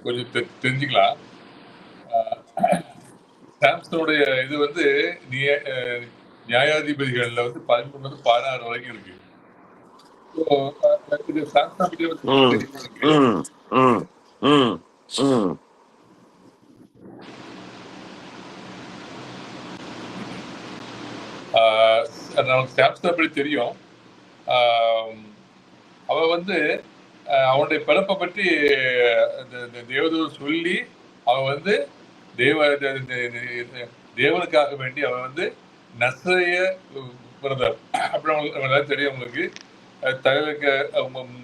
கொஞ்சம் தெரிஞ்சுக்கலாம். சாம்சனுடைய இது வந்து நியாயாதிபதிகள்ல வந்து 13 16 வரைக்கும் இருக்கு. இது சாம்சன் நமக்கு சாம்சன் பற்றி தெரியும். அவன் வந்து அவனுடைய பிறப்பை பற்றி தேவதூர் சொல்லி அவன் வந்து தேவனுக்காக வேண்டி அவன் வந்து நசரைய பிரதர் அப்படின்னு தெரியும். உங்களுக்கு தலைவருக்கு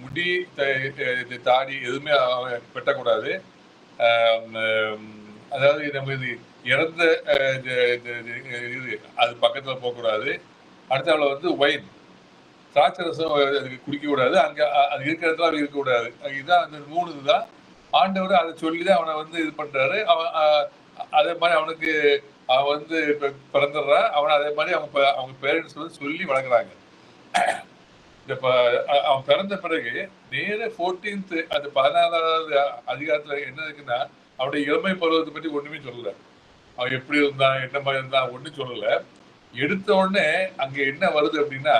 முடி தாடி எதுவுமே அவன் வெட்டக்கூடாது. அதாவது நம்ம இது இறந்த இது அது பக்கத்துல போகக்கூடாது. அடுத்த அவளை வந்து ஒயின் திராட்சை ரசம் அதுக்கு குடிக்க கூடாது. அங்க அது இருக்கிற இடத்துல அவன் இருக்கக்கூடாது. இதுதான் அந்த 3 இதுதான் ஆண்டவர் அதை சொல்லிதான் அவனை வந்து இது பண்றாரு. அவன் அதே மாதிரி அவனுக்கு அவன் வந்து பிறந்துடுறான். அவனை அதே மாதிரி அவங்க பேரண்ட்ஸ் வந்து சொல்லி வளர்க்குறாங்க. அவன் பிறந்த பிறகு நேர 14th அது 14வது அதிகாரத்துல என்ன இருக்குன்னா அவனுடைய இளமை பருவத்தை பற்றி ஒண்ணுமே சொல்லல. அவன் எப்படி இருந்தான், என்ன மாதிரி இருந்தான் ஒன்னும் சொல்லல. எடுத்த உடனே அங்க என்ன வருது அப்படின்னா,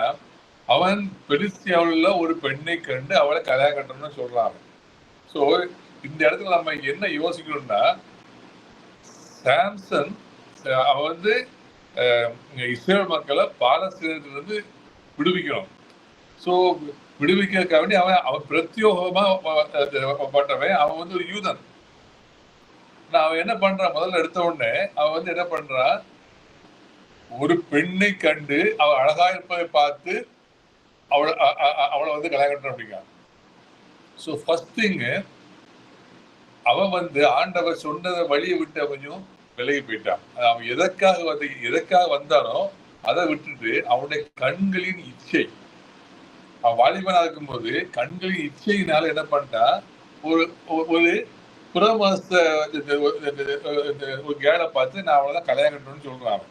அவன் பெலிஸ்தியாவுல ஒரு பெண்ணை கண்டு அவளை கல்யாணம் கட்டணும்னு சொல்றான். ஸோ இந்த இடத்துல நம்ம என்ன யோசிக்கணும்னா, சாம்சன் அவன் வந்து இஸ்ரேல் மக்களை பாலஸ்தீனத்திலிருந்து விடுவிக்கணும். ஸோ விடுவிக்கிறதுக்காக வேண்டி அவன் பிரத்யோகமா பட்டவன். அவன் வந்து ஒரு யூதன். அவன் என்ன பண்றான், முதல்ல எடுத்த உடனே அவன் வந்து என்ன பண்றான், ஒரு பெண்ணை கண்டு அவள் அழகா இருப்பதை பார்த்து அவளை வந்து கல்யாணம் கட்டணும் அப்படிங்க. ஸோ ஃபர்ஸ்ட் திங்கு அவன் வந்து ஆண்டவர் சொன்னதை வழியை விட்டு கொஞ்சம் விலகி போயிட்டான். அவன் எதற்காக வந்தானோ அதை விட்டுட்டு அவனுடைய கண்களின் இச்சை, அவன் வாலிபனா இருக்கும்போது கண்களின் இச்சையினால என்ன பண்ணிட்டான், ஒரு புறமாச ஒரு கேளை பார்த்து நான் அவளை கல்யாணம் கட்டணும்னு சொல்றான்.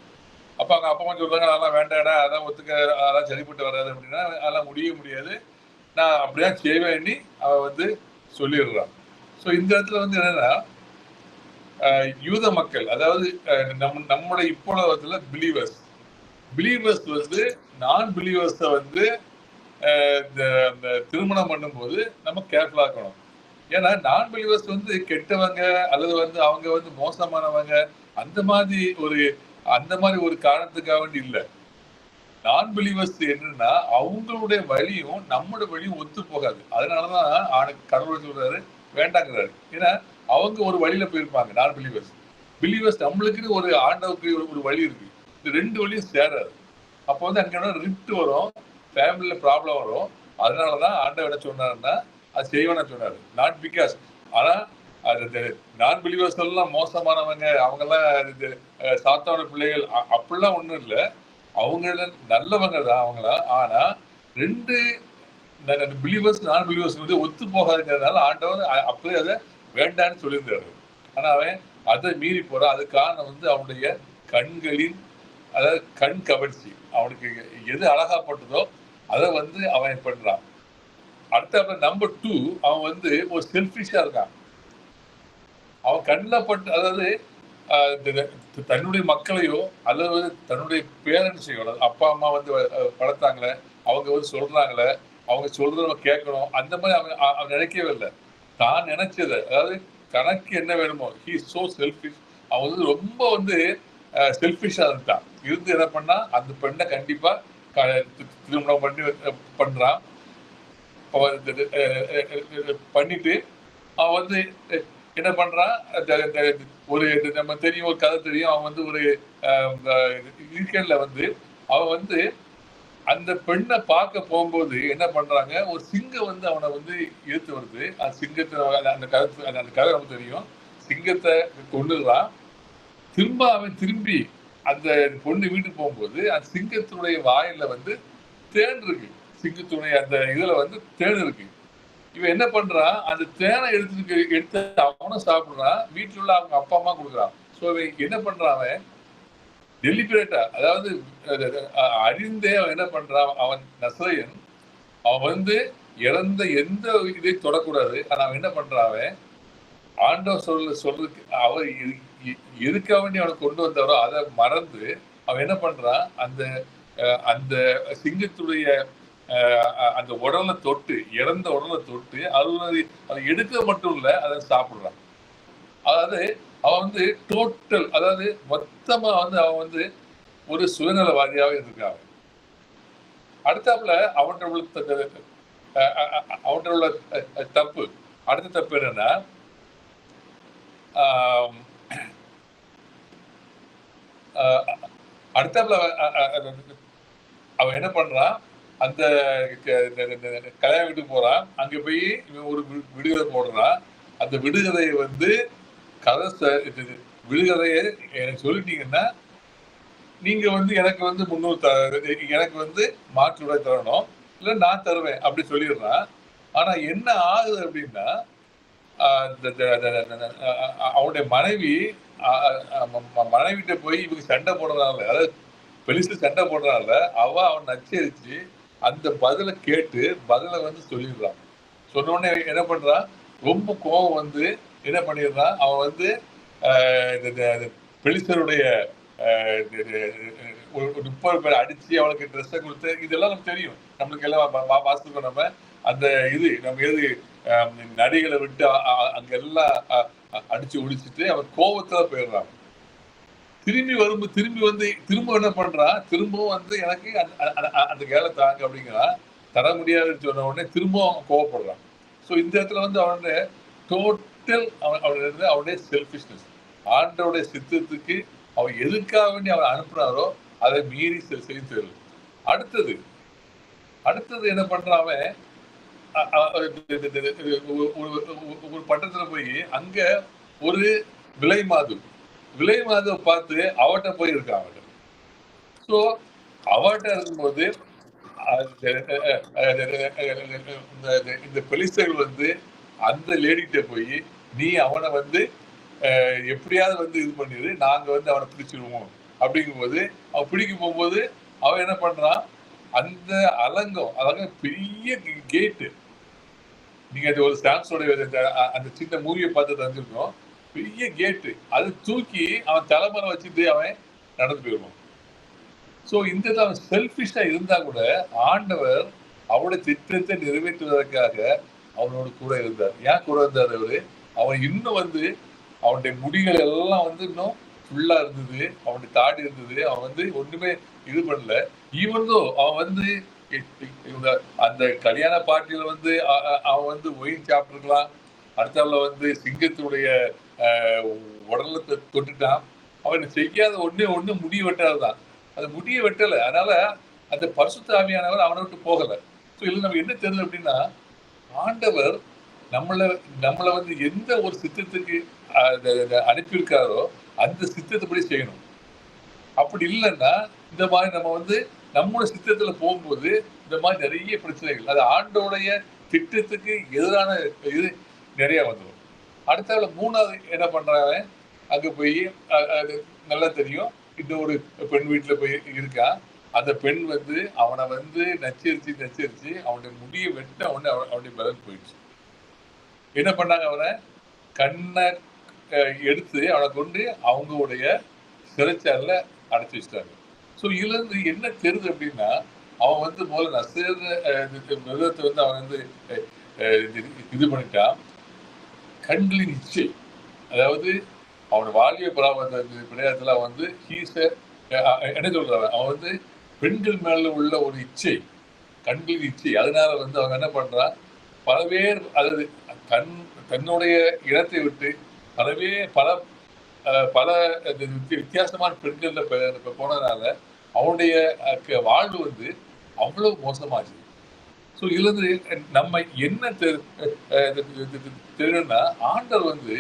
அப்ப அவங்க அப்பா அம்மா சொல்றாங்க, அதெல்லாம் வேண்டாடா, அதான் ஒத்துக்க, அதெல்லாம் சரிப்பட்டு வராது அப்படின்னா, அதெல்லாம் முடியாது, நான் அப்படியா செய்வேன்னு அவன் வந்து சொல்லிடுறான். ஸோ இந்த இடத்துல வந்து என்னன்னா, யூத மக்கள், அதாவது நம்முடைய இப்போல பிலீவர்ஸ் வந்து நான் பிலீவர்ஸை வந்து இந்த திருமணம் பண்ணும்போது நம்ம கேர்ஃபுல்லா இருக்கணும். ஏன்னா நான் பிலீவர்ஸ் வந்து கெட்டவங்க அல்லது வந்து அவங்க வந்து மோசமானவங்க அந்த மாதிரி ஒரு காரணத்துக்காக வேண்டி இல்லை. நான் பிலீவர்ஸ் என்னன்னா அவங்களுடைய வழியும் நம்மளோட வழியும் ஒத்து போகாது. அதனாலதான் கடவுள் சொல்றாரு வேண்டாங்கிறாரு. ஏன்னா அவங்க ஒரு வழியில போயிருப்பாங்க. நான் பிலீவர்ஸ் நம்மளுக்குன்னு ஒரு ஆண்டவுக்கு ஒரு வழி இருக்கு. இந்த 2 வழியும் சேராது. அப்போ வந்து அங்க ரிப்ட் வரும், ஃபேமிலியில ப்ராப்ளம் வரும். அதனாலதான் ஆண்டவர் என்ன சொன்னாருன்னா அது செய்வேன்னு சொன்னாரு. Not because. ஆனா நான் பிலீவர்ஸ் எல்லாம் மோசமானவங்க, அவங்க எல்லாம் சாத்தான பிள்ளைகள் அப்படிலாம் ஒண்ணும் இல்லை. அவங்க நல்லவங்க தான் அவங்களா. ஆனா 2 பிலீவர்ஸ் நான் பிலீவர்ஸ் வந்து ஒத்து போகாதுங்கிறதுனால ஆண்டவர் அப்படியே அதை வேண்டான்னு சொல்லியிருந்தாரு. ஆனா அவன் அதை மீறி போறான். அது காரணம் வந்து அவனுடைய கண்களின், அதாவது கண் கவர்ச்சி. அவனுக்கு எது அழகாப்பட்டதோ அதை வந்து அவன் பண்றான். அடுத்த நம்பர் 2, அவன் வந்து ஒரு செல்ஃபிஷா இருக்கான். அவன் கண்ணில் பட்டு, அதாவது தன்னுடைய மக்களையோ அல்லது தன்னுடைய பேரண்ட்ஸையோ, அப்பா அம்மா வந்து வளர்த்தாங்களே, அவங்க வந்து சொல்றாங்களே, அவங்க சொல்றத கேட்கணும், அந்த மாதிரி அவன் நினைக்கவே இல்லை. தான் நினைச்சதை, அதாவது தனக்கு என்ன வேணுமோ, ஹி இஸ் சோ செல்ஃபிஷ். அவன் வந்து ரொம்ப வந்து செல்ஃபிஷா இருந்தான். இருந்து என்ன பண்ணா, அந்த பெண்ணை கண்டிப்பா திருமணம் பண்றான். பண்ணிட்டு அவன் வந்து என்ன பண்றான், ஒரு நம்ம தெரியும், ஒரு கதை தெரியும். அவன் வந்து ஒரு வீக்கெண்ட்ல வந்து அவன் வந்து அந்த பெண்ணை பார்க்க போகும்போது என்ன பண்றாங்க, ஒரு சிங்கம் வந்து அவனை வந்து இழுத்து வருது. அந்த சிங்கத்தை, அந்த கதை நமக்கு தெரியும். சிங்கத்தை கொண்டுறான். அவன் திரும்பி அந்த பொண்ணு வீட்டுக்கு போகும்போது அந்த சிங்கத்தினுடைய வாயில வந்து தேன் இருக்கு. சிங்கத்துடைய அந்த இதுல வந்து தேன் இருக்கு. இவன் என்ன பண்றான், அந்த தேனை எடுத்து அவனும் சாப்பிடுறான். வீட்டுல உள்ள அவங்க அப்பா அம்மா கொடுக்குறான். ஸோ இவன் என்ன பண்றான், அவன் டெலிபரேட்டா, அதாவது அறிந்தே அவன் என்ன பண்றான், அவன் நசரேயன், அவன் வந்து இறந்த எந்த இதை தொடக்கூடாது. ஆனா அவன் என்ன பண்றான், அவன் ஆண்டவர் சொல்றதுக்கு அவர் எதுக்காக வேண்டி அவனை கொண்டு வந்தாரோ அதை மறந்து அவன் என்ன பண்றான், அந்த அந்த சிங்கத்துடைய அந்த உடலை தொட்டு, இறந்த உடலை தொட்டு அதை எடுக்க மட்டும் இல்ல, அதை சாப்பிடுறான். அதாவது அவன் வந்து டோட்டல், அதாவது மொத்தமா வந்து அவன் வந்து ஒரு சுயநலவாதியாக இருக்கான். அடுத்தாப்புல அவன்கிட்ட உள்ள தப்பு, அடுத்த தப்பு என்னன்னா, அடுத்தாப்புல அவன் என்ன பண்றான், அந்த கல்யாண வீட்டுக்கு போறான். அங்க போய் இவன் ஒரு விடுகதை போடுறான். அந்த விடுகதையை வந்து விடுகதையை எனக்கு சொல்லிட்டீங்கன்னா நீங்க வந்து எனக்கு வந்து 300 எனக்கு வந்து மாற்று விலை தரணும், இல்ல நான் தருவேன் அப்படி சொல்லிடுறான். ஆனா என்ன ஆகுது அப்படின்னா, அவனுடைய மனைவிட்ட போய் இவங்க சண்டை போடுறதால, அதாவது பெலிஸ்து சண்டை போடுறதால அவன் நச்சரிச்சு அந்த பதிலை கேட்டு பதிலை வந்து சொல்லிடுறான். சொன்ன உடனே என்ன பண்றான், ரொம்ப கோபம் வந்து என்ன பண்ணிடுறான், அவன் வந்து பெலிஸ்தருடைய 30 பேர் அடிச்சு அவனுக்கு ட்ரெஸ்ஸை கொடுத்து, இதெல்லாம் நமக்கு தெரியும், நம்மளுக்கு எல்லாம் வாசிக்கணும். நம்ம அந்த நம்ம எது நடிகளை விட்டு அங்கெல்லாம் அடிச்சு ஒடிச்சுட்டு அவன் கோபத்துல போயிடுறான். திரும்பி வந்து திரும்ப என்ன பண்றான், திரும்பவும் வந்து எனக்கு அந்த கேளை தாங்க அப்படிங்கிறான். தர முடியாதுன்னு சொன்ன உடனே திரும்பவும் கோவப்படுறான். ஸோ இந்த இடத்துல வந்து அவனுடைய டோட்டல் அவனுடைய செல்ஃபிஷ்னஸ், ஆண்டோடைய சித்தத்துக்கு அவன் எதுக்காக வேண்டி அவன் அனுப்புறாரோ அதை மீறி செய்து. அடுத்தது என்ன பண்றான், ஒரு பட்டத்துல போய் அங்க ஒரு விலை மாது பார்த்து அவட்ட போய் இருக்கான். அவட்ட ஸோ அவட்ட இருக்கும்போது இந்த பெலிஸ்தர்கள் வந்து அந்த லேடிகிட்ட போய் நீ அவனை வந்து எப்படியாவது வந்து இது பண்ணிடு, நாங்க வந்து அவனை பிடிச்சிருவோம் அப்படிங்கும்போது அவன் பிடிக்க போகும்போது அவன் என்ன பண்றான், அந்த அலங்கம் பெரிய கேட்டு, நீங்க அது ஒரு சாம்ஸோட அந்த சின்ன மூவியை பார்த்து தெரிஞ்சிருக்கோம், பெரிய கேட்டு, அது தூக்கி அவன் தலைமறை வச்சுட்டு அவன் நடந்து போயிடுவான். ஸோ இந்த அவன் செல்ஃபிஷா இருந்தா கூட ஆண்டவர் அவனுடைய திட்டத்தை நிறைவேற்றுவதற்காக அவனோட கூட இருந்தார். ஏன் கூட இருந்தார் அவரு, அவன் இன்னும் வந்து அவனுடைய முடிகள் எல்லாம் வந்து இன்னும் ஃபுல்லா இருந்தது, அவனுடைய தாடி இருந்தது, அவன் வந்து ஒண்ணுமே இது பண்ணல. ஈவன்தோ அவன் வந்து அந்த கல்யாண பார்ட்டியில வந்து அவன் வந்து ஒயின் சாப்பிட்டுருக்கலாம், அடுத்தால வந்து சிங்கத்துடைய உடலை தொட்டுட்டான். அவன் செய்யாத ஒண்ணு முடிய வெட்டாதுதான், அது முடிய வெட்டலை. அதனால அந்த பரிசுத்த ஆவியானவர் அவனை விட்டு போகல. ஸோ இதுல நம்ம என்ன தெரியுது அப்படின்னா, ஆண்டவர் நம்மளை வந்து எந்த ஒரு சித்தத்துக்கு அனுப்பியிருக்காரோ அந்த சித்தத்தைப்படி செய்யணும். அப்படி இல்லைன்னா இந்த மாதிரி நம்ம வந்து நம்மளோட சித்தத்துல போகும்போது இந்த மாதிரி நிறைய பிரச்சனைகள், அது ஆண்டோடைய திட்டத்துக்கு எதிரான இது நிறைய வந்துடும். அடுத்தால மூணாவது என்ன பண்றாங்க, அங்க போய் நல்லா தெரியும், இன்னொரு பெண் வீட்டுல போய் இருக்கான். அந்த பெண் வந்து அவனை வந்து நச்சரிச்சு அவனுடைய முடியை வெட்ட அவனுடைய பலன் போயிடுச்சு. என்ன பண்ணாங்க, அவனை கண்ணை எடுத்து அவனை கொண்டு அவங்களுடைய சிறைச்சாலைல அடைச்சி வச்சிட்டாங்க. ஸோ இதுல இருந்து என்ன தெரியுது அப்படின்னா, அவன் வந்து முதல்ல நசேர் விரதத்தை வந்து அவன் வந்து இது பண்ணிட்டான். கண்களின் இச்சை, அதாவது அவன் வாலிய பிரயாணத்துல அவன் வந்து என்ன சொல்றான், அவன் வந்து பெண்கள் மேல உள்ள ஒரு இச்சை, கண்களின் இச்சை, அதனால வந்து அவங்க என்ன பண்றான், பல பேர், அதாவது தன்னுடைய இடத்தை விட்டு பல வித்தியாசமான பெண்கள்ல போனதுனால அவனுடைய வாழ்வு வந்து அவ்வளவு மோசமாச்சு. ஸோ இதுல இருந்து நம்ம என்ன தெரியும்னா, ஆண்டவர் வந்து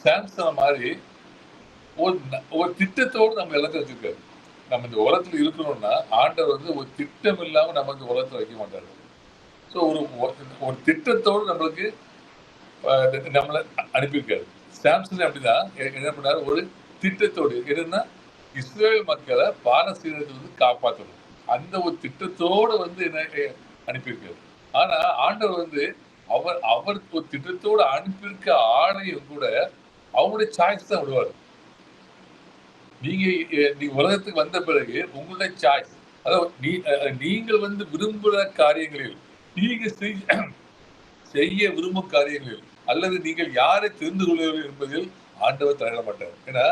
சாம்சன் மாதிரி ஒரு திட்டத்தோடு நம்ம எல்லாத்தையும் வச்சிருக்காரு. நம்ம இந்த உலகத்துல இருக்கணும்னா ஆண்டவர் வந்து ஒரு திட்டம் இல்லாம நம்ம இந்த உலகத்துல வைக்க மாட்டாரு. ஸோ ஒரு திட்டத்தோடு நம்மளுக்கு நம்மளை அனுப்பியிருக்காரு. சாம்சன் அப்படிதான் என்ன பண்ணாரு, ஒரு திட்டத்தோடு, என்னன்னா இஸ்ரேல் மக்களை பாலஸ்தீனத்திலிருந்து காப்பாற்றணும், அந்த ஒரு திட்டத்தோடு வந்து என்ன அனுப்பியிருக்காரு. ஆனா ஆண்டவர் வந்து அவர் ஒரு திட்டத்தோடு அனுப்பியிருக்க ஆணையும் கூட அவருடைய சாய்ஸ் தான் விடுவார். நீங்க உலகத்துக்கு வந்த பிறகு உங்களுடைய சாய்ஸ், அதாவது நீங்கள் வந்து விரும்புகிற காரியங்களில், நீங்க செய்ய விரும்பும் காரியங்களில், அல்லது நீங்கள் யாரை தெரிந்து கொள்வீர்கள் என்பதில் ஆண்டவர் தலையிட மாட்டார். ஏன்னா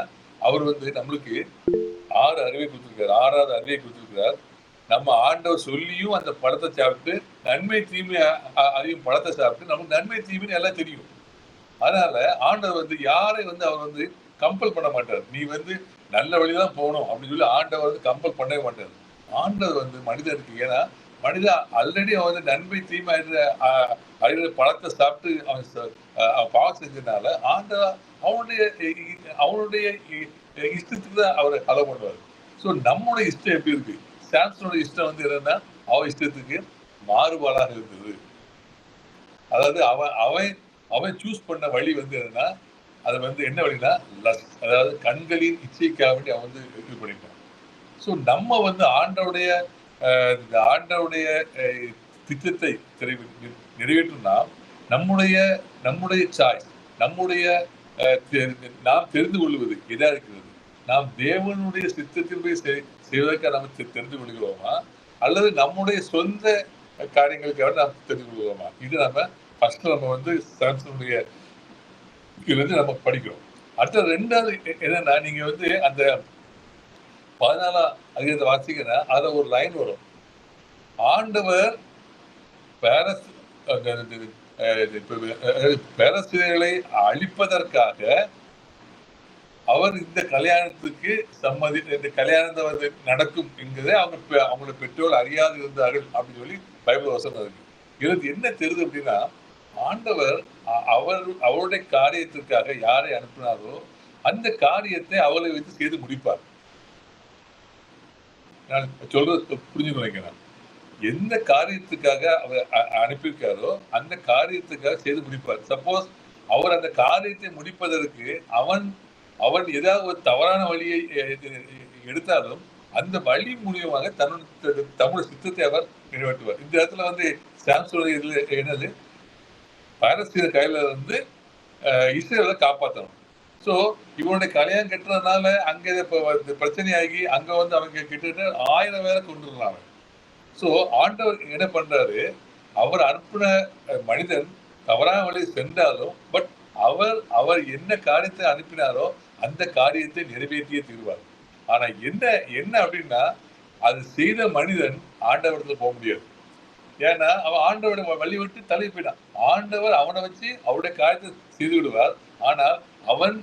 அவர் வந்து நம்மளுக்கு 6 அறிவை கொடுத்திருக்கார், 6வது அறிவை கொடுத்திருக்கிறார். நம்ம ஆண்டவர் சொல்லியும் அந்த பழத்தை சாப்பிட்டு, நன்மை தீமை அறியும் பழத்தை சாப்பிட்டு நமக்கு நன்மை தீமைன்னு எல்லாம் தெரியும். அதனால ஆண்டவர் வந்து யாரை வந்து அவர் வந்து கம்பல் பண்ண மாட்டார். நீ வந்து நல்ல வழிதான் போகணும் அப்படின்னு சொல்லி ஆண்டவர் வந்து கம்பல் பண்ணவே மாட்டார். ஆண்டவர் வந்து மனிதனுக்கு, ஏன்னா மனிதன் ஆல்ரெடி அவன் வந்து நன்மை தீமை அறிகிற பழத்தை சாப்பிட்டு அவன் பாவம் செஞ்சதுனால ஆண்டவர் அவனுடைய இஷ்டத்துக்கு தான் அவர் அலோ பண்ணுவார். ஸோ நம்முடைய இஷ்டம் எப்படி இருக்கு? சாம்சனோட இஷ்டம் வந்து என்னன்னா அவன் இஷ்டத்துக்கு மாறுபாடாக இருந்தது. அதாவது அவன் சூஸ் பண்ண வழி வந்து என்னன்னா, அது வந்து என்ன வழினா லஸ்ட், அதாவது கண்களின் இச்சைக்காக வேண்டி அவன் வந்து இது பண்ணிட்டான். ஸோ நம்ம வந்து ஆண்டவுடைய திட்டத்தை நிறைவேற்றும்னா நம்முடைய சாய்ஸ், நாம் தெரிந்து கொள்வது எதா இருக்கிறது? நாம் தேவனுடைய சித்தத்தின்படி செய்வதற்காக நம்ம தெரிந்து கொள்கிறோமா, அல்லது நம்முடைய சொந்த காரியங்களுக்காக நாம் தெரிந்து கொள்கிறோமா? இது நம்ம வந்து சாம்சனுடைய இதுலேருந்து நம்ம படிக்கிறோம். அடுத்த 2வது என்னன்னா, நீங்க வந்து அந்த 14ஆம் அதிகாரத்தை வாசிங்கன்னா அதுல ஒரு லைன் வரும். ஆண்டவர் பேரரசுகளை அழிப்பதற்காக அவர் இந்த கல்யாணத்துக்கு இந்த கல்யாணம் வந்து நடக்கும் என்கிறதை அவங்களோட பெற்றோர் அறியாது இருந்தார்கள் அப்படின்னு சொல்லி பைபிள் வசனம் இருக்கு. இதுல என்ன தெரியுது அப்படின்னா, ஆண்டவர் அவருடைய காரியத்திற்காக யாரை அனுப்பினாரோ அந்த காரியத்தை அவளை வைத்து செய்து முடிப்பார். நான் சொல்றது புரிஞ்சு நினைக்கிறேன். எந்த காரியத்துக்காக அவர் அனுப்பியிருக்காரோ அந்த காரியத்துக்காக செய்து முடிப்பார். சப்போஸ் அவர் அந்த காரியத்தை முடிப்பதற்கு அவன் ஏதாவது ஒரு தவறான வழியை எடுத்தாலும் அந்த வழி மூலியமாக தன்னுடைய சித்தத்தை அவர் நிறைவேற்றுவார். இந்த இடத்துல வந்து சாம்சனுடைய இதுல என்னது, பாலஸ்தீன கையில வந்து இஸ்ரேலை காப்பாற்றணும். ஸோ இவனுடைய கல்யாணம் கட்டுறதுனால அங்கே பிரச்சனையாகி அங்க வந்து அவங்க கிட்ட 1000 பேரை கொண்டுடுறாங்க. ஸோ ஆண்டவர் என்ன பண்றாரு, அவர் அனுப்பின மனிதன் தவறான வழியை சென்றாலும் பட் அவர் என்ன காரியத்தை அனுப்பினாரோ அந்த காரியத்தை நிறைவேற்றியே தீர்வார். ஆனா என்ன அப்படின்னா, அது செய்த மனிதன் ஆண்டவரத்துல போக முடியாது. ஏன்னா அவன் ஆண்டவருடைய வழி விட்டு தள்ளி போயிட்டான். ஆண்டவர் அவனை வச்சு அவருடைய காரியத்தை செய்து விடுவார். ஆனால் அவன்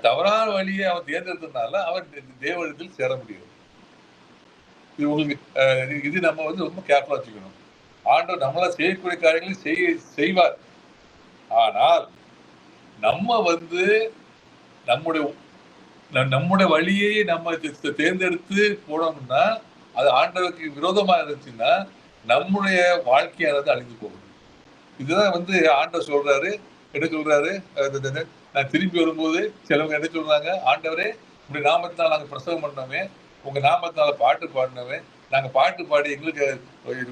தவறான வழியை அவன் தேர்ந்தெடுத்ததுனால அவன் தேவனிடத்தில் சேர முடியாது. இது உங்களுக்கு இது நம்ம வந்து ரொம்ப கேர்ஃபுல்லா வச்சுக்கணும். ஆண்டவர் நம்மளா செய்யக்கூடிய காரியங்களை செய்வார். ஆனால் நம்ம வந்து நம்முடைய வழியை நம்ம தேர்ந்தெடுத்து போனோம்னா, அது ஆண்டவருக்கு விரோதமா இருந்துச்சுன்னா நம்முடைய வாழ்க்கையானது அழிந்து போகுது. இதுதான் வந்து ஆண்டவர் சொல்றாரு. என்ன சொல்றாரு, நான் திரும்பி வரும்போது சிலவங்க என்ன சொல்றாங்க, ஆண்டவரே இப்படி நாமத்தினால நாங்க பிரசவம் பண்ணோமே, உங்க நாமத்தினால பாட்டு பாடினோமே, நாங்க பாட்டு பாடி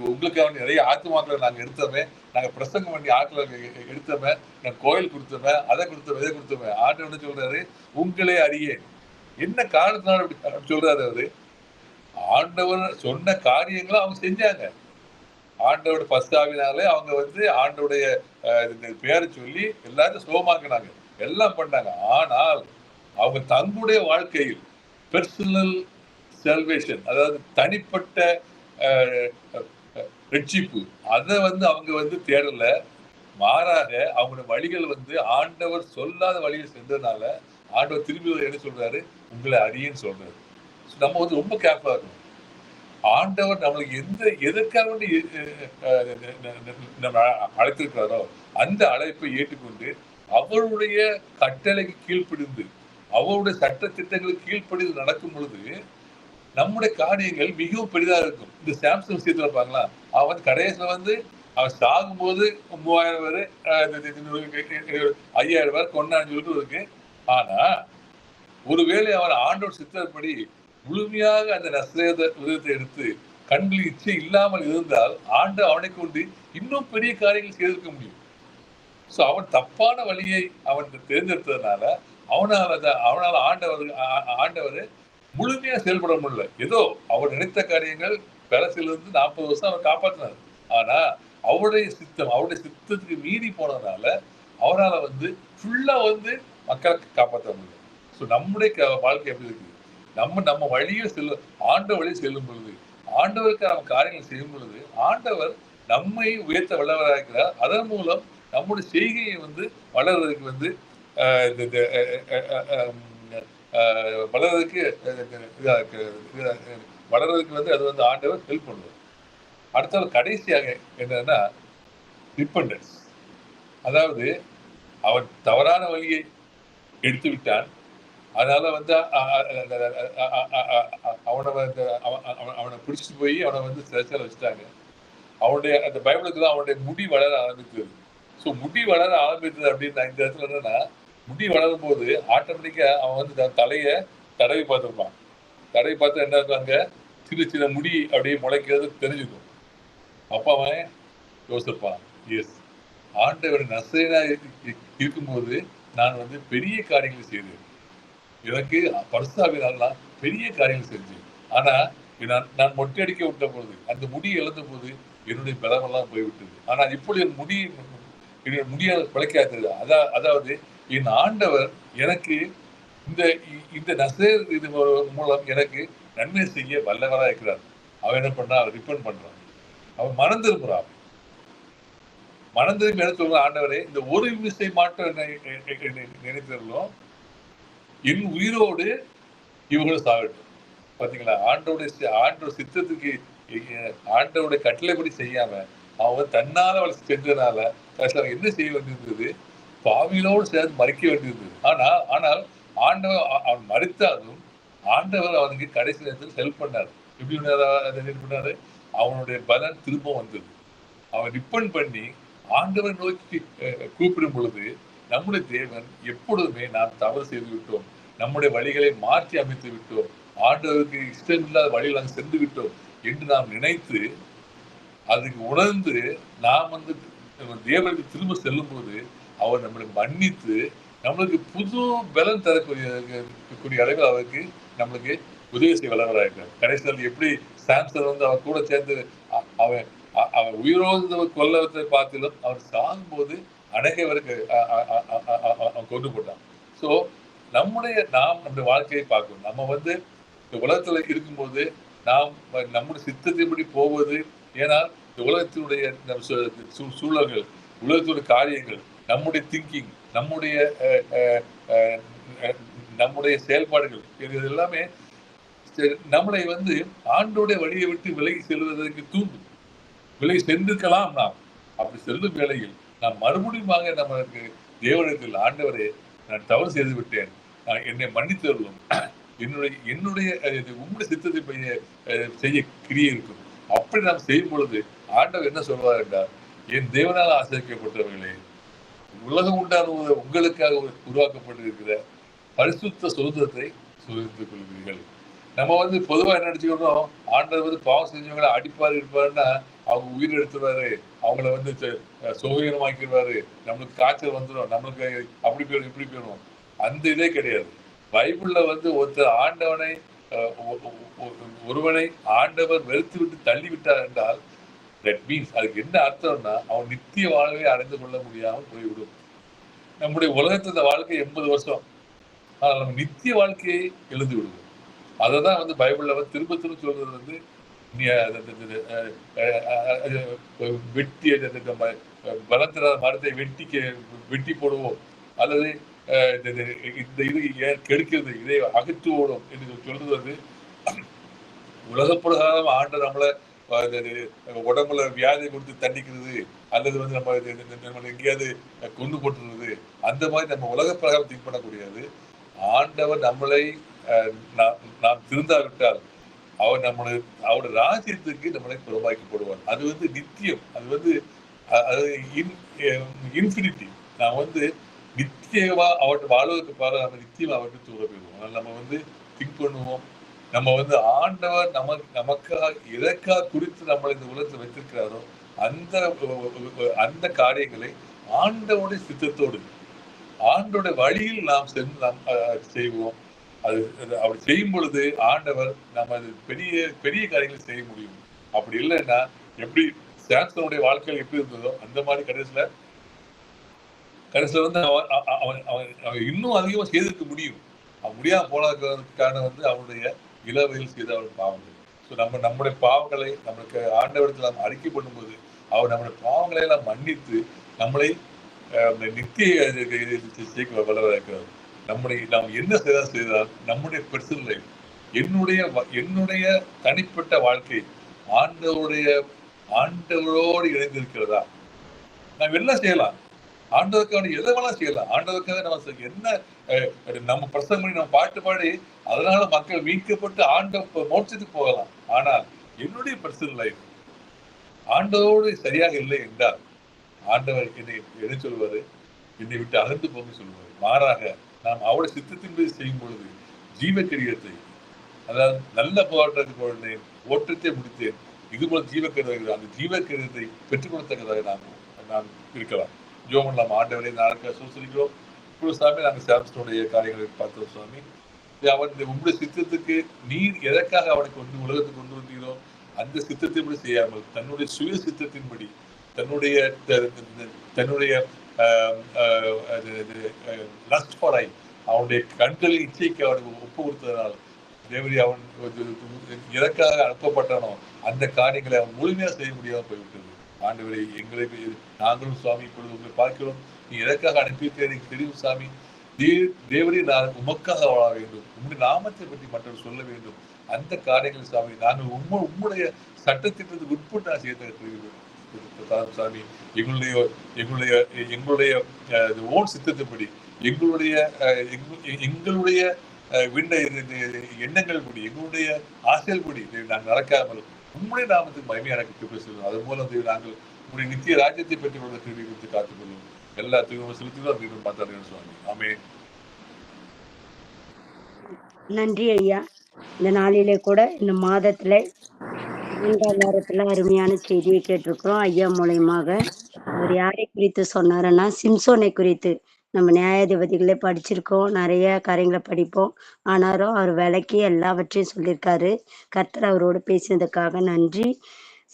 உங்களுக்காக நிறைய ஆத்துமாக்களை நாங்க எடுத்தோமே, நாங்க பிரசங்கம் பண்ணி ஆட்களை எடுத்தோமே, நாங்க கோயில் கொடுத்தோமே, அதை கொடுத்தோமே, இதை கொடுத்தோமே. ஆண்டவர் என்ன சொல்றாரு, உங்களே அறியே. என்ன காரணத்தினால அப்படி சொல்றாரு அவரு? ஆண்டவர் சொன்ன காரியங்களை அவங்க செஞ்சாங்க. ஆண்டோட பஸ்தாவினாலே அவங்க வந்து ஆண்டோடைய பேரை சொல்லி எல்லாரும் சுகமாக்கினாங்க, எல்லாம் பண்ணாங்க. ஆனால் அவங்க தங்களுடைய வாழ்க்கையில் பெர்சனல் செல்வேஷன், அதாவது தனிப்பட்ட ரட்சிப்பு, அதை வந்து அவங்க வந்து தேடல. மாறாக அவங்களோட வழிகள் வந்து ஆண்டவர் சொல்லாத வழிகள் சென்றதுனால ஆண்டவர் திரும்பி என்ன சொல்றாரு, உங்களை அறியன்னு சொல்றாரு. நம்ம வந்து ரொம்ப கேர்ஃபுல்லா இருக்கணும். ஆண்டவர் நம்மளுக்கு எதற்காக நம்ம அழைத்திருக்கிறாரோ அந்த அழைப்பை ஏற்றுக்கொண்டு அவருடைய கட்டளைக்கு கீழ்ப்படிந்து அவருடைய சட்ட திட்டங்களுக்கு கீழ்ப்படிந்து நடக்கும் பொழுது நம்முடைய காரியங்கள் மிகவும் பெரிதா இருக்கும். இந்த சாம்சங் விஷயத்துல பாங்களா, அவன் கடைசியில வந்து அவன் சாகும்போது 3000 பேரு 5000 பேர் கொண்டான்னு சொல்லிட்டு இருக்கு. ஆனா ஒருவேளை அவன் ஆண்டோர் சித்தப்படி முழுமையாக அந்த நசரேத விதத்தை எடுத்து கண்களில் இச்சை இல்லாமல் இருந்தால் ஆண்டு அவனை கொண்டு இன்னும் பெரிய காரியங்கள் செய்திருக்க முடியும். ஸோ அவன் தப்பான வழியை அவன் தேர்ந்தெடுத்ததுனால அவனால ஆண்டவர் முழுமையா செயல்பட முடியல. ஏதோ அவர் நினைத்த காரியங்கள் பெலசிலிருந்து 40 வருஷம் அவர் காப்பாற்றினார். ஆனா அவருடைய சித்தத்துக்கு மீறி போனதுனால அவரால் ஃபுல்லா மக்களை காப்பாற்ற முடியல. ஸோ நம்முடைய வாழ்க்கை எப்படி இருக்குது? நம்ம வழியில் ஆண்டவர் வழியில் செல்லும் பொழுது, ஆண்டவருக்கு நம்ம காரியங்கள் செய்யும் பொழுது, ஆண்டவர் நம்மை உயர்த்த வல்லவராக இருக்கிறார். அதன் மூலம் நம்முடைய செய்கையை வளர்றதுக்கு வளர்றதுக்கு அது ஆண்டவர் ஹெல்ப் பண்ணுவார். அடுத்தது கடைசியாக என்னன்னா டிபெண்டன்ஸ். அதாவது அவன் தவறான வழியை எடுத்து விட்டான். அதனால அவனை பிடிச்சிட்டு போய் அவனை சிறைச்சாலை வச்சுட்டாங்க. அவனுடைய அந்த பைபிளுக்கு தான் அவனுடைய முடி வளர ஆரம்பித்தது. ஸோ முடி வளர ஆரம்பித்தது அப்படின்னு இந்த இடத்துல என்னன்னா, முடி வளரும் போது ஆட்டோமேட்டிக்கா அவன் தன் தலையை தடவி பார்த்துருப்பான். தடவி பார்த்து என்ன இருப்பாங்க, சின்ன சின்ன முடி அப்படியே முளைக்கிறது தெரிஞ்சுக்கும். அப்ப அவன் யோசிப்பான், எஸ், ஆண்டவர் நசரேயனா இருக்கும்போது நான் பெரிய காரியங்களை செய்தேன். எனக்கு பரிசுத்தாவியானவரால் பெரிய காரியங்கள் செஞ்சேன். ஆனா நான் மொட்டை அடிக்க விட்ட பொழுது, அந்த முடி இழந்த போது என்னுடைய பலமெல்லாம் போய்விட்டது. ஆனால் இப்பொழுது என்னுடைய முடியாத பிழைக்காதது. அதாவது என் ஆண்டவர் எனக்கு இந்த நசரேயர் இது மூலம் எனக்கு நன்மை செய்ய வல்லவராக இருக்கிறார். அவன் என்ன பண்ணா, அவன் ரிப்பன் பண்றான். அவன் மனம் திரும்புறான். மனம் திரும்பி என்ன சொல்ற, ஆண்டவரே, இந்த ஒரு விசை மாற்றம் நினைத்தீர்களோ, என் உயிரோடு இவங்களும் சாகட்டும். பாத்தீங்களா, ஆண்டோட சித்தத்துக்கு ஆண்டோட கட்டளைப்படி செய்யாம அவன் தன்னால அவளை செஞ்சதுனால என்ன செய்ய வேண்டியிருந்தது, பாவிகளோடு சேர்ந்து மறிக்க வேண்டியிருந்தது. ஆனால் ஆண்டவர் அவன் மறித்தாலும் ஆண்டவர் அவனுக்கு கடைசி நேரத்தில் ஹெல்ப் பண்ணார். எப்படி பண்ணாரு, அவனுடைய பலன் திரும்ப வந்தது. அவன் டிபெண்ட் பண்ணி ஆண்டவர் நோக்கி கூப்பிடும் பொழுது, நம்முடைய தேவன் எப்பொழுதுமே நாம் தவறு செய்து விட்டோம், நம்முடைய வழிகளை மாற்றி அமைத்து விட்டோம், ஆண்டவருக்கு இஷ்டம் இல்லாத வழியில் நாங்கள் சென்று விட்டோம் என்று நாம் நினைத்து அதுக்கு உணர்ந்து நாம் தேவனுக்கு திரும்ப செல்லும் போது அவர் நம்மளை மன்னித்து நம்மளுக்கு புது பலன் தரக்கூடிய அளவில் அவருக்கு நம்மளுக்கு உதவி செய்ய வல்லவராக. கடைசியில் எப்படி சாம்சன் அவன் கூட சேர்ந்து அவன் உயிரோடு கொல்லத்தை பார்த்திலும் அவர் சாகும் போது அநேகருக்கு அவன் கொண்டு போட்டான். ஸோ நம்முடைய வாழ்க்கையை பார்க்கணும். நம்ம இந்த உலகத்துல இருக்கும்போது நாம் நம்முடைய சித்தத்தின்படி போவது. ஏனால் இந்த உலகத்தினுடைய சூழல்கள், உலகத்துடைய காரியங்கள், நம்முடைய திங்கிங், நம்முடைய செயல்பாடுகள், இது எல்லாமே நம்மளை ஆண்டோடைய வழியை விட்டு விலகி செல்வதற்கு தூண்டும். விலகி சென்றிருக்கலாம். நாம் அப்படி செல்லும் வேளையில் நாம் மறுபடியும் நமக்கு தேவனுக்கு, ஆண்டவரே, நான் தவறு செய்து விட்டேன், என்னை மன்னித்தருளும், என்னுடைய உங்களுடைய சித்தத்தை செய்ய கிரியை இருக்கும். அப்படி நாம் செய்யும் பொழுது ஆண்டவர் என்ன சொல்வார் என்றால், என் தேவனால் ஆசிரியக்கப்பட்டவர்களே, உலகம் உண்டான உங்களுக்காக உருவாக்கப்பட்டிருக்கிற பரிசுத்த சுதந்திரத்தை சுதந்திரித்துக் கொள்வீர்கள். நம்ம பொதுவா என்ன நினைச்சுக்கிறோம், ஆண்டவர் பாவம் செஞ்சவங்களை அடிப்பாரு இருப்பாருன்னா அவங்க உயிர் எடுத்துருவாரு, அவங்கள சோகமாக்கிடுவாரு, நம்மளுக்கு காய்ச்சல் வந்துடும், நம்மளுக்கு அப்படி போயிடும் இப்படி போயிடும். அந்த இதே கிடையாது. பைபிள்ல ஒருத்தர் ஒருவனை ஆண்டவர் வெறுத்து விட்டு தள்ளி விட்டார் என்றால் தட் மீன்ஸ் அதுக்கு என்ன அர்த்தம்னா, அவன் நித்திய வாழ்வை அடைந்து கொள்ள முடியாமல் போய்விடும். நம்முடைய உலகத்துல வாழ்க்கை 80 வருஷம், ஆனால் நம்ம நித்திய வாழ்க்கையை எழுந்து விடுவோம். அததான் பைபிள்ல திரும்ப திரும்ப சொல்றது வெட்டி பலத்திர மரத்தை வெட்டி போடுவோம், அல்லது இந்த இது கெடுக்கிறது இதை அகற்றுவோம் என்று சொல்றது உலக பிரகாரம் ஆண்டு நம்மளை உடம்புல வியாதி கொடுத்து தண்டிக்கிறது, அல்லது நம்ம எங்கேயாவது கொண்டு போட்டுறது, அந்த மாதிரி நம்ம உலக பிரகாரம் திங்க் பண்ணக்கூடியது. ஆண்டவர் நம்மளை நாம் திருந்தாவிட்டால் அவர் அவருடைய ராஜ்யத்துக்கு நம்மளை புறம்பாக்கி போடுவார். அது நித்தியம், அது இன்ஃபினிட்டி. நான் நித்தியமா அவர்கிட்ட வாழ்வதற்கு பாரு, நம்ம நித்தியம் அவர்கிட்ட தூர போயிடுவோம். அதனால நம்ம திங்க் பண்ணுவோம், நம்ம ஆண்டவர் நமக்காக எதற்காக குறித்து நம்மளை இந்த உலகத்தில் வைத்திருக்கிறாரோ அந்த காரியங்களை ஆண்டவனுடைய சித்தத்தோடு ஆண்டோட வழியில் நாம் சென்று நாம் செய்வோம். அது அப்படி செய்யும் பொழுது ஆண்டவர் நம்ம பெரிய பெரிய காரியங்களை செய்ய முடியும். அப்படி இல்லைன்னா எப்படி சாம்சனுடைய வாழ்க்கையில் எப்படி இருந்ததோ அந்த மாதிரி கடைசியில வந்து அவன் இன்னும் அதிகமா செய்திருக்க முடியும். அவன் முடியாம போனதுக்கான வந்து அவனுடைய இளவையில் செய்த அவன் பாவங்கள். ஸோ நம்முடைய பாவங்களை நம்மளுக்கு ஆண்டவரத்தில் நாம் அறிக்கை பண்ணும்போது அவர் நம்முடைய பாவங்களை எல்லாம் மன்னித்து நம்மளை நித்திய சேர்க்க வல்லவராக்கிறார். நாம் என்ன செய்தால் நம்முடைய பர்சனல் லைஃப் என்னுடைய தனிப்பட்ட வாழ்க்கை ஆண்டவரோடு இணைந்திருக்கிறதா? நாம் எல்லாம் செய்யலாம், ஆண்டவருக்கான எதை வேணாலும் செய்யலாம். ஆண்டவருக்காக நம்ம என்ன நம்ம பிரசங்கம் பண்ணி நம்ம பாட்டு பாடி அதனால மக்கள் மீட்கப்பட்டு மோட்சத்துக்கு போகலாம். ஆனால் என்னுடைய பர்சனல் லைஃப் ஆண்டவரோடு சரியாக இல்லை என்றால் ஆண்டவர் என்ன சொல்வாரு? என்னை விட்டு அகன்று போக சொல்லுவார். மாறாக நாம் அவருடைய சித்தத்தின்படி செய்யும் பொழுது ஜீவ கிரியத்தை, அதாவது நல்ல போராட்டத்தை ஓட்டத்தை முடித்தேன், இது போல ஜீவ கருதை அந்த ஜீவ கிரியத்தை பெற்றுக் கொடுத்ததாக நாம் இருக்கலாம். ஜோமன் நாம் ஆண்டவரை நாளுக்காக சூசரிக்கிறோம். இப்பொழுது சாமி நாங்கள் சாம்சனுடைய காரியங்களை பார்த்தோம் சுவாமி. அவன் உங்களுடைய சித்தத்துக்கு நீர் எதற்காக அவனுக்கு வந்து உலகத்துக்கு கொண்டு வந்தீரோ அந்த சித்தத்தின்படி செய்யாமல் தன்னுடைய சுய சித்தத்தின்படி தன்னுடைய லஸ்ட் ஃபார் ஐ அவனுடைய கண்களின் இச்சைக்கு அவனுக்கு ஒப்பு கொடுத்ததனால் தேவரி அவன் எதற்காக அனுப்பப்பட்டானோ அந்த காரியங்களை அவன் முழுமையா செய்ய முடியாமல் போய்விட்டது. ஆண்டவரை எங்களை நாங்களும் சுவாமி இப்பொழுது உங்களை பார்க்கிறோம். நீ எதற்காக அனுப்பியிருக்க எனக்கு தெரியும் சாமி. தேவரே நான் உமக்காக வாழ வேண்டும், உங்களுடைய நாமத்தை பற்றி மற்றவர் சொல்ல வேண்டும். அந்த காரியங்கள் சாமி நாங்கள் உம்முடைய சட்டத்திட்டத்துக்கு உட்பட்டு நான் செய்ய சாமி. எங்களுடைய ஓன் சித்தத்தின்படி எங்களுடைய எண்ணங்கள் படி எங்களுடைய ஆசைகள் படி நாங்கள் நடக்காமல் உங்களுடைய நாமத்துக்கு மகிமையான கிருபை செய்வோம். அது மூலம் நாங்கள் உங்களுடைய நித்திய ராஜ்யத்தை பெற்றுக் கொள்ள கிருபை கொடுத்து காத்துக்கொள்வோம். எல்லா தூய்மை செலுத்திதான் பார்த்தார்கள் சுவாமி. ஆமே. நன்றி ஐயா. இந்த நாளிலே கூட இந்த மாதத்துல 3ஆம் வாரத்துல அருமையான செய்தியை கேட்டிருக்கிறோம் ஐயா மூலயமாக. அவர் யாரை குறித்து சொன்னாருன்னா சிம்சோனை குறித்து. நம்ம நியாயாதிபதிகளே படிச்சிருக்கோம், நிறைய காரியங்களை படிப்போம். ஆனாலும் அவர் விலைக்கு எல்லாவற்றையும் சொல்லியிருக்காரு. கர்த்தர் அவரோடு பேசினதுக்காக நன்றி.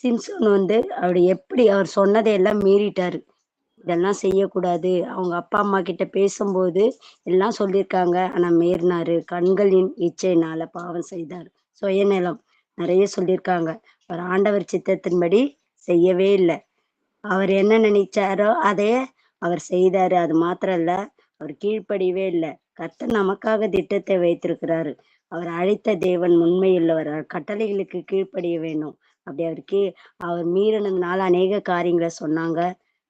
சிம்சோன் வந்து அவர் சொன்னதையெல்லாம் மீறிட்டாரு. இதெல்லாம் செய்யக்கூடாது. அவங்க அப்பா அம்மா கிட்ட பேசும்போது எல்லாம் சொல்லியிருக்காங்க, ஆனா மீறினாரு. கண்களின் இச்சையினால பாவம் செய்தார். சுயநலம் நிறைய சொல்லியிருக்காங்க. அவர் ஆண்டவர் சித்தத்தின்படி செய்யவே இல்லை. அவர் என்ன நினைச்சாரோ அதைய அவர் செய்தாரு. அது மாத்திரம் இல்ல, அவர் கீழ்ப்படியவே இல்லை. கர்த்தர் நமக்காக திட்டத்தை வைத்திருக்கிறாரு. அவர் அழைத்த தேவன் உண்மையுள்ளவர். கட்டளைகளுக்கு கீழ்ப்படிய வேணும். அப்படி அவர் மீறினதுனால அநேக காரியங்களை சொன்னாங்க.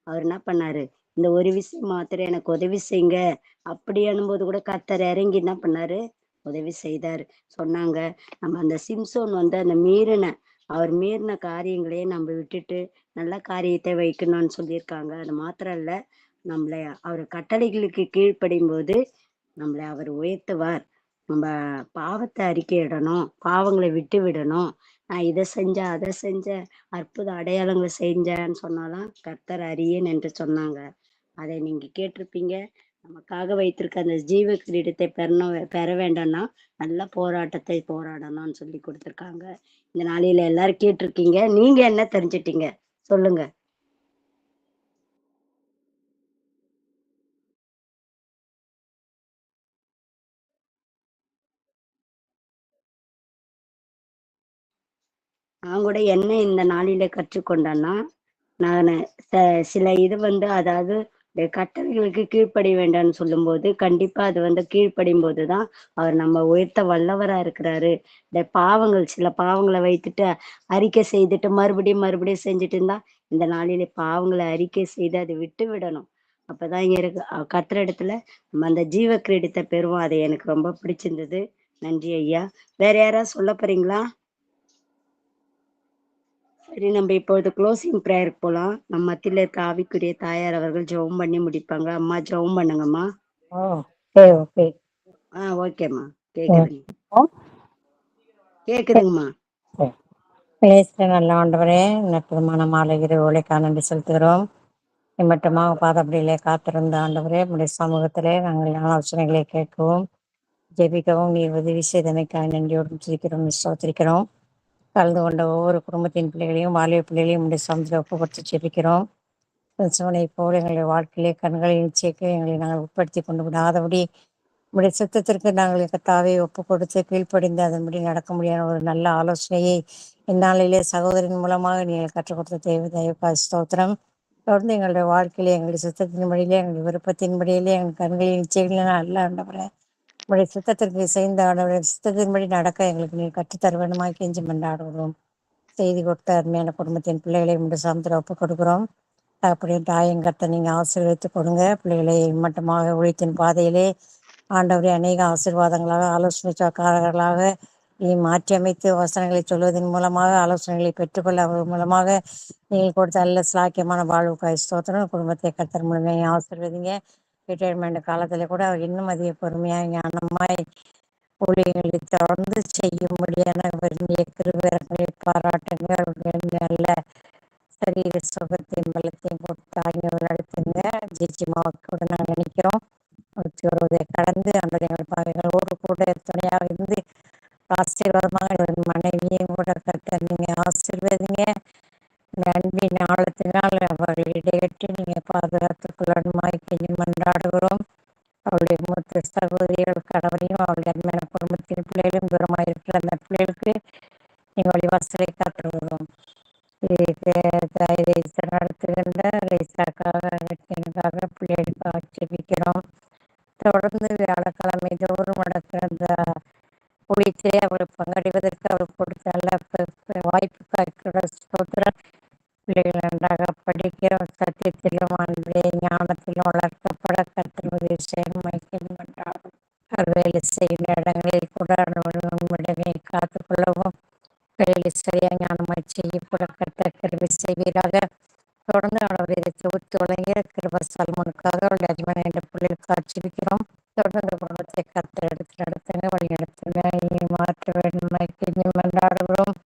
அவர் என்ன பண்ணாரு? இந்த ஒரு விஷயம் மாத்திரம் எனக்கு உதவி செய்யுங்க அப்படி அனும்போது கூட கர்த்தர் இறங்கி என்ன பண்ணாரு? உதவி செய்தாரு. சொன்னாங்க. நம்ம அந்த சிம்சோன் வந்து அவர் மீறின காரியங்களையே நம்ம விட்டுட்டு நல்ல காரியத்தை வைக்கணும்னு சொல்லியிருக்காங்க. அது மாத்திரம் இல்ல, நம்மளை அவர் கட்டளைகளுக்கு கீழ்ப்படியும் போது நம்மளை அவர் உயர்த்துவார். நம்ம பாவத்தை அறிக்கையிடணும், பாவங்களை விட்டு விடணும். நான் இதை செஞ்சேன் அதை செஞ்சேன் அற்புத அடையாளங்களை செஞ்சேன்னு சொன்னாதான் கர்த்தர் அறியேன் என்று சொன்னாங்க. அதை நீங்க கேட்டிருப்பீங்க. நமக்காக வைத்திருக்க அந்த ஜீவ கிரீடத்தை பெற வேண்டாம்னா நல்ல போராட்டத்தை போராடணும்னு சொல்லி கொடுத்துருக்காங்க. இந்த நாளையில எல்லாரும் கேட்டிருக்கீங்க. நீங்க என்ன தெரிஞ்சிட்டீங்க சொல்லுங்க. நான் கூட என்ன இந்த நாளில கற்றுக்கொண்டேன்னா, நான் சில இது வந்து அதாவது கட்டளைகளுக்கு கீழ்ப்படிய வேண்டாம்னு சொல்லும்போது கண்டிப்பா அது வந்து கீழ்ப்படியும் போதுதான் அவர் நம்ம உயர்த்த வல்லவரா இருக்கிறாரு. இந்த சில பாவங்களை வைத்துட்டு அறிக்கை செய்துட்டு மறுபடியும் செஞ்சுட்டு இருந்தா இந்த நாளிலே பாவங்களை அறிக்கை செய்து அதை விட்டு விடணும். அப்பதான் கர்த்தர் இடத்துல நம்ம அந்த ஜீவ கிரீடத்தை பெறுவோம். அது எனக்கு ரொம்ப பிடிச்சிருந்தது. நன்றி ஐயா. வேற யாராவது சொல்ல போறீங்களா? சரி, நம்ம இப்பொழுது க்ளோசிங் ப்ரேயருக்கு போலாம். நம்ம மத்தியில இருக்க ஆவிக்குரிய தாயார் அவர்கள் ஜெபம் பண்ணி முடிப்பாங்க. அம்மா ஜெபம் பண்ணுங்கம்மா. ஓகேம்மா. கேக்குதுங்கம்மா. நல்ல ஆண்டவரே, நற்புதமான மாலை இரவுகளை காணொலி செலுத்துகிறோம். இம்மட்டமாக பாதப்படியிலே காத்திருந்த ஆண்டவரே, உம்முடைய சமூகத்திலே நாங்கள் ஆலோசனைகளை கேட்கவும் ஜெபிக்கவும் நீர் உதவி செய்தமைக்காக நன்றியோடு துதிக்கிறோம், ஸ்தோத்திரிக்கிறோம். கலந்து கொண்ட ஒவ்வொரு குடும்பத்தின் பிள்ளைகளையும் வாலிப பிள்ளைகளையும் உடைய சமூகத்தில் ஒப்புக்கொடுத்து ஜெபிக்கிறோம். சிவனை போல எங்களுடைய வாழ்க்கையிலே கண்களை நிச்சயிக்க எங்களை நாங்கள் உட்படுத்தி கொண்டு விடாதபடி உடைய சித்தத்திற்கு நாங்கள் கத்தாவே ஒப்பு கொடுத்து கீழ்ப்படிந்து அதன்படி நடக்க முடியாத ஒரு நல்ல ஆலோசனையை இந்நாளிலே சகோதரின் மூலமாக நீங்கள் கற்றுக் கொடுத்த தயவுக்காக ஸ்தோத்திரம். தொடர்ந்து எங்களுடைய வாழ்க்கையிலே எங்களுடைய சித்தத்தின்படியிலே எங்களுடைய விருப்பத்தின்படியிலே எங்கள் கண்களின் நிச்சயங்களே அல்ல ஆண்டவரே, உங்களுடைய சித்தத்திற்கு செய்த ஆண்டவருடைய சித்தத்தின்படி நடக்க எங்களுக்கு நீர் கற்றுத்தர வேண்டுமாய் கெஞ்சி மன்றாடுகிறோம். செய்தி கொடுத்த அருமையான குடும்பத்தின் பிள்ளைகளை உடைய சமத்தில் ஒப்புக் கொடுக்கிறோம். அப்படியே தாயங்கத்தை நீங்கள் ஆசீர்வதித்து கொடுங்க. பிள்ளைகளை மட்டமாக ஒழித்தின் பாதையிலே ஆண்டவரே அநேக ஆசீர்வாதங்களாக ஆலோசனைக்காரர்களாக நீ மாற்றி அமைத்து வசனங்களை சொல்வதன் மூலமாக ஆலோசனைகளை பெற்றுக்கொள்ள அவர்கள் மூலமாக நீங்கள் கொடுத்த நல்ல சாக்கியமான வாழ்வுக்காய் ஸ்தோத்திரம். குடும்பத்தை கர்த்தர் முழுமையாக ஆசீர்வதிங்க. ரிட்டையர்மெண்ட் காலத்தில் கூட அவர் இன்னும் அதிக பொறுமையாக ஞானமாய் ஊழியர்களை தொடர்ந்து செய்யும்படியான விரும்பிய கிருபைகளை பாராட்டுங்கள். நல்ல சரீர சுகத்தையும் பலத்தையும் போட்டு தாங்கி நடத்துங்க. ஜெயிச்சிமாவுக்கு கூட நாங்கள் நினைக்கிறோம். ஒருவதை கடந்து அந்த எங்களோடு கூட துணையாக இருந்து ஆசீர்வாதமாக மனைவியும் கூட கர்த்தர் நீங்கள் ஆசீர்வதிங்க. அன்பின் ஆழத்தினால் அவர்கள் இடையிட்டு நீங்கள் பாதுகாத்துக் கொள்ளணுமாய் கெஞ்சி மன்றாடுகிறோம். அவருடைய மூத்த சகோதரிகள் கணவரையும் அவருடைய அருமையான குடும்பத்தின் பிள்ளைகளும் தூரமாக இருக்கிற அந்த பிள்ளைகளுக்கு நீங்கள் வழிவாசலை காத்துகிறோம். இதை நடத்துகின்ற ரைசாக்காக எனக்காக பிள்ளைகளுக்காக ஜெபிக்கிறோம். தொடர்ந்து வியாழக்கிழமை தோறும் நடக்கிற அந்த ஊழியத்திலே அவர் பங்கடைவதற்கு அவர் கொடுத்த நல்ல வாய்ப்புக்காக ஸ்தோத்திரம். பிள்ளைகள் நன்றாக படிக்க சத்தியத்திலும் அன்பே ஞானத்திலும் வளர்க்கப்பட கர்த்தர் உதவி செய்யும் என்றாலும் வேலை செய்கிற இடங்களில் கூட இடங்களை காத்துக்கொள்ளவும் வேலை சரியாக ஞானமாய் செய்யப்பட கர்த்தர் கிருபை செய்வீராக. தொடர்ந்து அவர் இதை தொகுத்து வழங்கிய கிருபா சல்மனுக்காக அவருடைய அஜ்மன் என்ற பிள்ளைகளுக்கு ஆட்சிக்கிறோம். தொடர்ந்து அந்த குடும்பத்தை கர்த்தர் எடுத்து நடத்துங்க, வழி நடத்துங்க, மாற்ற வேண்டுமாய் கெஞ்சி மன்றாடுகிறோம்.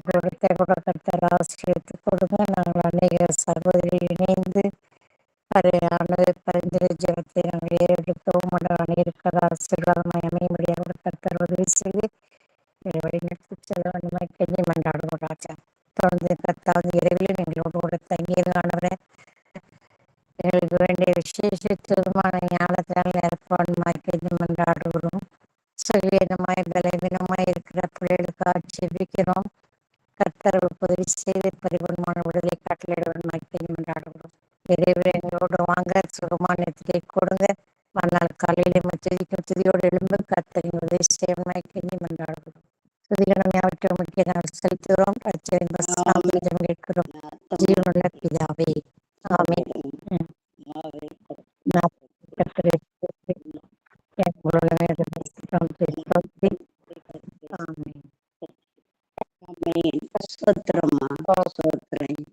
கொடுத்த கூட கர்த்தர் ஆசிரியத்து கொடுங்க. நாங்கள் அநேக சகோதரிகள் இணைந்து பரியானது பரிந்துரை ஜெபத்தை நாங்கள் ஏறெடுக்கவும் அநேக ஆசீர்வாதமாய் அமையும்படியாக கர்த்தர் உதவி செய்து வழிநடத்தி செல்ல வேண்டுமாய் கெஞ்சி மன்றாடுவோம். ராஜா தொடர்ந்து கர்த்தாவது இரவில் எங்களோடு கூட தங்கியிருந்தானவரை எங்களுக்கு வேண்டிய விசேஷமான ஞானத்தினால் நிரப்பாடுமாய் கெஞ்சி மன்றாடுகிறோம். சுயவீனமாய் பலவீனமாய் இருக்கிற பிள்ளைகளுக்கு ஆட்சேபிக்கிறோம். கர்த்தர்களுக்கு உதவி செய்து பரிபூர்ணமான விடுதலை கட்டளையிடுவதுமாய் கெஞ்சி மன்றாடுகிறோம். விரைவில் எங்களோடு வாங்க, சுகமான நித்திரை கொடுங்க. மறுநாள் காலையிலே துதியோடு எழும்பு கர்த்தரின் உதவி செய்வதுமாய் கெஞ்சி மன்றாடுகிறோம். துதிகணம் யாவற்றை முக்கிய நாள் செலுத்துகிறோம். கேட்கிறோம். ஜீவனுள்ள பிதாவே, ஆமென். ஸ்தோத்திரம்மா, ஸ்தோத்திரம்.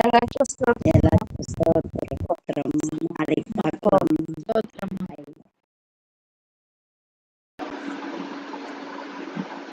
எல்லாருக்கும் ஸ்தோத்திரம்.